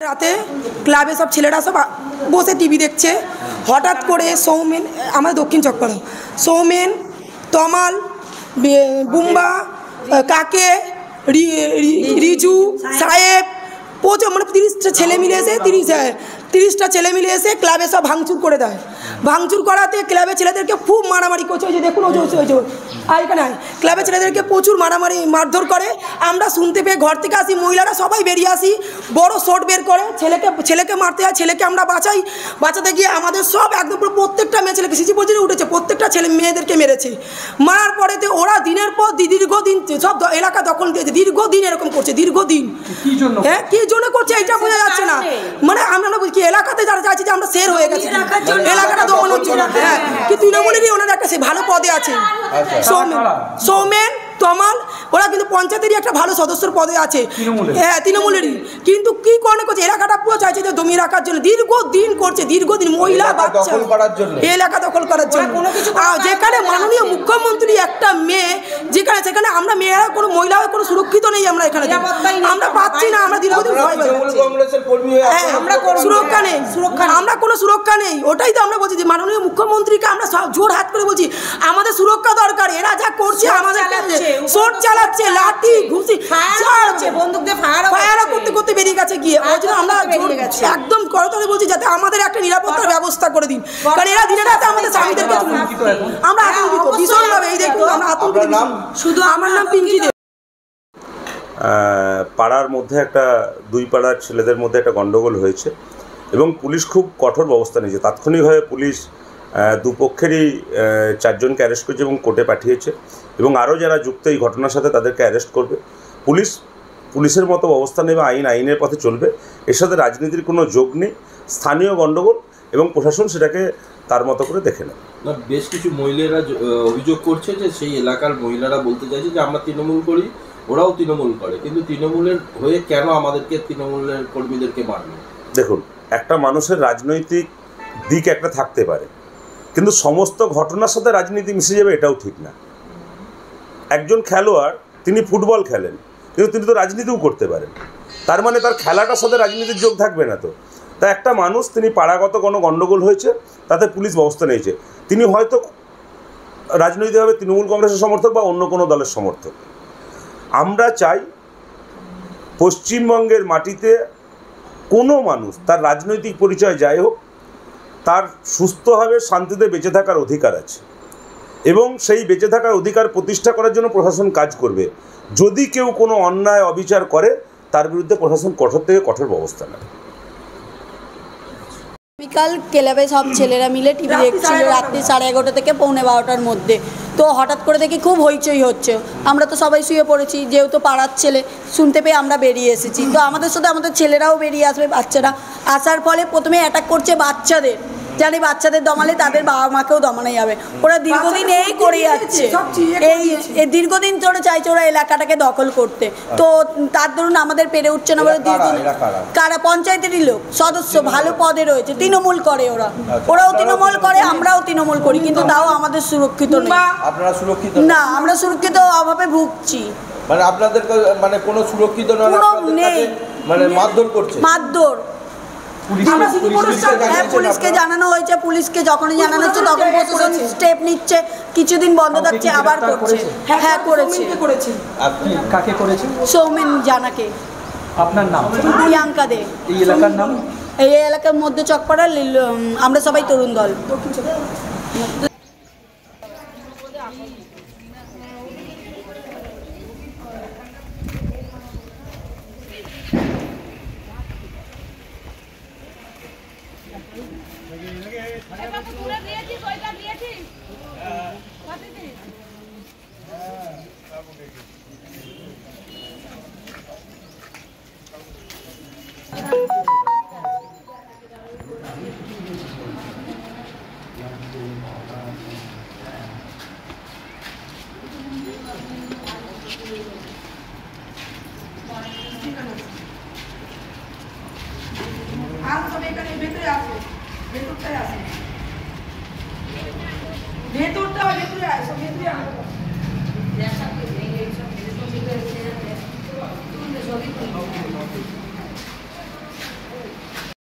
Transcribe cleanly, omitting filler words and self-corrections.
রাতে ক্লাবে সব ছেলেরা সব বসে টিভি দেখছে, হঠাৎ করে সৌমেন, আমাদের দক্ষিণ চক্করা, সৌমেন, তমাল, বুম্বা, কাকে, রিজু, সাহেব, প্রচুর মানে 30টা ছেলে মিলে এসে 30টা ছেলে মিলে এসে ক্লাবে সব ভাঙচুর করে দেয়। ভাঙচুর করাতে ক্লাবে ছেলেদেরকে খুব মারামারি করছে। ওই যে দেখুন, ওই যে এখানে ক্লাবে ছেলেদেরকে প্রচুর মারামারি মারধর করে। আমরা শুনতে পেয়ে ঘর থেকে আসি, মহিলারা সবাই বেরিয়ে আসি, বড় শট বের করে ছেলেকে মারতে হয়। ছেলেকে আমরা বাঁচাতে গিয়ে আমাদের সব একদম পুরো প্রত্যেকটা মেয়ে ছেলেকে সিসি পর্যন্ত উঠেছে, প্রত্যেকটা ছেলে মেয়েদেরকে মেরেছে। মারার পরেতে ওরা দিনের পর দীর্ঘদিন সব এলাকা দখল দিয়েছে, দীর্ঘদিন এরকম করছে, দীর্ঘদিন। হ্যাঁ, কি জন্য করছে এটা বোঝা যাচ্ছে না। মানে আমরা বলছি এলাকাতে যারা চাইছে যে আমরা শের হয়ে গেছি, এলাকাটা দমনের জন্য। হ্যাঁ, কি তৃণমূলেরই ওনারা একটা ভালো পদে আছে, সৌমেন, তমাল, ওরা কিন্তু পঞ্চায়েতেরই একটা ভালো সদস্যর পদে আছে। হ্যাঁ, তৃণমূলেরই। কিন্তু কি কারণে করছে, এলাকাটা পুরো চাইছে যে জমি রাখার জন্য, দীর্ঘদিন করছে, দীর্ঘদিন মহিলা বাচ্চা এলাকা দখল করার জন্য। যেখানে মাননীয় মুখ্যমন্ত্রী একটা মেয়ে, সেখানে আমরা মেয়েরা কোনো মহিলা কোনো সুরক্ষিত নেই। আমরা এখানে আমরা পাচ্ছি না, আমরা দীর্ঘদিন সুরক্ষা নেই, আমরা কোনো সুরক্ষা নেই। ওটাই তো আমরা বলছি যে মাননীয় মুখ্যমন্ত্রীকে আমরা জোর হাত করে বলছি আমাদের সুরক্ষা দরকার। এরা যা করছে আমাদের শট চালাচ্ছে, লাঠি ঘুষি বন্দুক দিয়ে ফায়ার করতে বেরিয়ে গেছে গিয়ে। ওই জন্য আমরা একদম করতলে বলছি যাতে আমাদের একটা নিরাপত্তার ব্যবস্থা করে দিন, কারণ এরা দিনে রাতে আমাদের স্বামীদেরকে আমরা আতঙ্কিত ভীষণভাবে। এই দেখুন আমরা আতঙ্কিত। শুধু আমার নাম পিঙ্কি দেব। পাড়ার মধ্যে একটা দুই পাড়ার ছেলেদের মধ্যে একটা গন্ডগোল হয়েছে এবং পুলিশ খুব কঠোর ব্যবস্থা নিয়েছে। তাৎক্ষণিকভাবে পুলিশ দুপক্ষেরই 4 জনকে অ্যারেস্ট করেছে এবং কোর্টে পাঠিয়েছে এবং আরও যারা যুক্ত এই ঘটনার সাথে তাদেরকে অ্যারেস্ট করবে। পুলিশের মতো ব্যবস্থা নেবে, আইনের পথে চলবে। এর সাথে রাজনীতির কোনো যোগ নেই, স্থানীয় গণ্ডগোল এবং প্রশাসন সেটাকে তার মতো করে দেখে নেয়। না, বেশ কিছু মহিলারা অভিযোগ করছে যে সেই এলাকার মহিলারা বলতে চাইছে যে আমরা তৃণমূল করি, ওরাও তৃণমূল করে, কিন্তু তৃণমূলের হয়ে কেন আমাদেরকে তৃণমূলের কর্মীদেরকে মারল? দেখুন, একটা মানুষের রাজনৈতিক দিক একটা থাকতে পারে, কিন্তু সমস্ত ঘটনার সাথে রাজনীতি মিশে যাবে এটাও ঠিক না। একজন খেলোয়াড় তিনি ফুটবল খেলেন, কিন্তু তিনি তো রাজনীতিও করতে পারেন। তার মানে তার খেলাটার সাথে রাজনীতির যোগ থাকবে না তো। তা একটা মানুষ, তিনি পাড়াগত কোনো গণ্ডগোল হয়েছে, তাতে পুলিশ ব্যবস্থা নিয়েছে। তিনি হয়তো রাজনৈতিকভাবে তৃণমূল কংগ্রেসের সমর্থক বা অন্য কোনো দলের সমর্থক। আমরা চাই পশ্চিমবঙ্গের মাটিতে কোনো মানুষ, তার রাজনৈতিক পরিচয় যাই হোক, তার সুস্থভাবে শান্তিতে বেঁচে থাকার অধিকার আছে এবং সেই বেঁচে থাকার অধিকার প্রতিষ্ঠা করার জন্য প্রশাসন কাজ করবে। যদি কেউ কোনো অন্যায় অবিচার করে তার বিরুদ্ধে প্রশাসন কঠোর থেকে কঠোর ব্যবস্থা নেয়। বিকাল ক্লাবে সব ছেলেরা মিলে টিভি দেখছিল রাত্রি 11:30 থেকে 11:45টার মধ্যে। তো হঠাৎ করে দেখি খুব হইচই হচ্ছে। আমরা তো সবাই শুয়ে পড়েছি, যেহেতু পাড়ার ছেলে, শুনতে পেয়ে আমরা বেরিয়ে এসেছি। তো আমাদের সাথে আমাদের ছেলেরাও বেরিয়ে আসবে, বাচ্চারা আসার ফলে প্রথমে অ্যাটাক করছে বাচ্চাদের। জানি বাচ্চাদের দমালে তাদের বাবা মাকেও দমানো যাবে। ওরা দীর্ঘদিন এই করে যাচ্ছে, এই দীর্ঘদিন ধরে চাইছে ওরা এলাকাটাকে দখল করতে। তো তার ধরুন আমাদের পেরে উঠছে না বলে দীর্ঘদিন। কারা? পঞ্চায়েতেরই লোক, সদস্য, ভালো পদে রয়েছে, তৃণমূল করে ওরা, ওরাও তৃণমূল করে, আমরাও তৃণমূল করি, কিন্তু তাও আমাদের সুরক্ষিত নেই। আপনারা সুরক্ষিত না, আমরা সুরক্ষিত অভাবে ভুগছি। মানে আপনাদের মানে কোনো সুরক্ষিত নেই, মানে মারধর করছে, মারধর। পুলিশকে জানানো হয়েছে, পুলিশকে যখনই জানানো হচ্ছে তখন প্রশাসন স্টেপ নিচ্ছে, কিছুদিন বন্ধ থাকছে, আবার করছে। হ্যাঁ, করেছে। আপনি কাকে করেছেন? সৌমেন জানাকে। আপনার নাম? প্রিয়াঙ্কা দে। এই এলাকার নাম? এই এলাকার মধ্যে চকপাড়া, আমরা সবাই তরুণ দল। ভেতরে আসে, ভেতরটাই আসে, ভেতরে আসে, ভেতরে আসে।